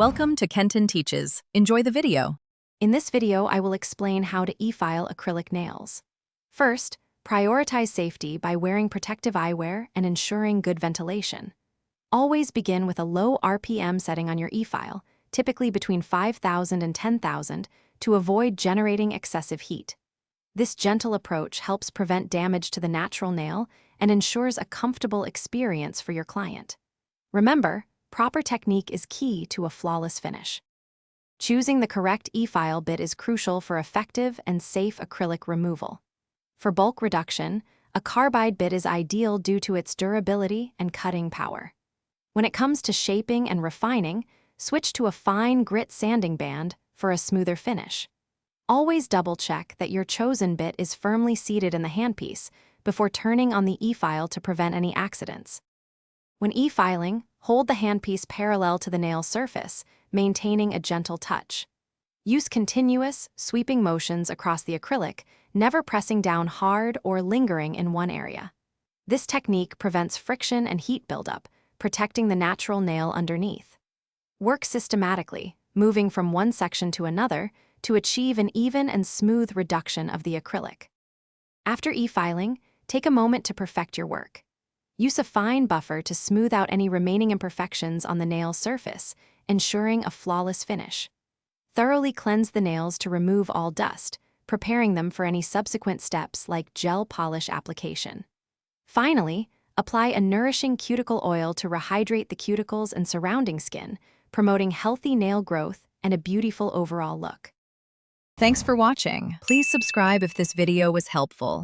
Welcome to Kenton Teaches. Enjoy the video. In this video, I will explain how to e-file acrylic nails. First, prioritize safety by wearing protective eyewear and ensuring good ventilation. Always begin with a low RPM setting on your e-file, typically between 5,000 and 10,000, to avoid generating excessive heat. This gentle approach helps prevent damage to the natural nail and ensures a comfortable experience for your client. Remember, proper technique is key to a flawless finish. Choosing the correct e-file bit is crucial for effective and safe acrylic removal. For bulk reduction, a carbide bit is ideal due to its durability and cutting power. When it comes to shaping and refining, switch to a fine grit sanding band for a smoother finish. Always double-check that your chosen bit is firmly seated in the handpiece before turning on the e-file to prevent any accidents. When e-filing, hold the handpiece parallel to the nail surface, maintaining a gentle touch. Use continuous, sweeping motions across the acrylic, never pressing down hard or lingering in one area. This technique prevents friction and heat buildup, protecting the natural nail underneath. Work systematically, moving from one section to another to achieve an even and smooth reduction of the acrylic. After e-filing, take a moment to perfect your work. Use a fine buffer to smooth out any remaining imperfections on the nail surface, ensuring a flawless finish. Thoroughly cleanse the nails to remove all dust, preparing them for any subsequent steps like gel polish application. Finally, apply a nourishing cuticle oil to rehydrate the cuticles and surrounding skin, promoting healthy nail growth and a beautiful overall look. Thanks for watching. Please subscribe if this video was helpful.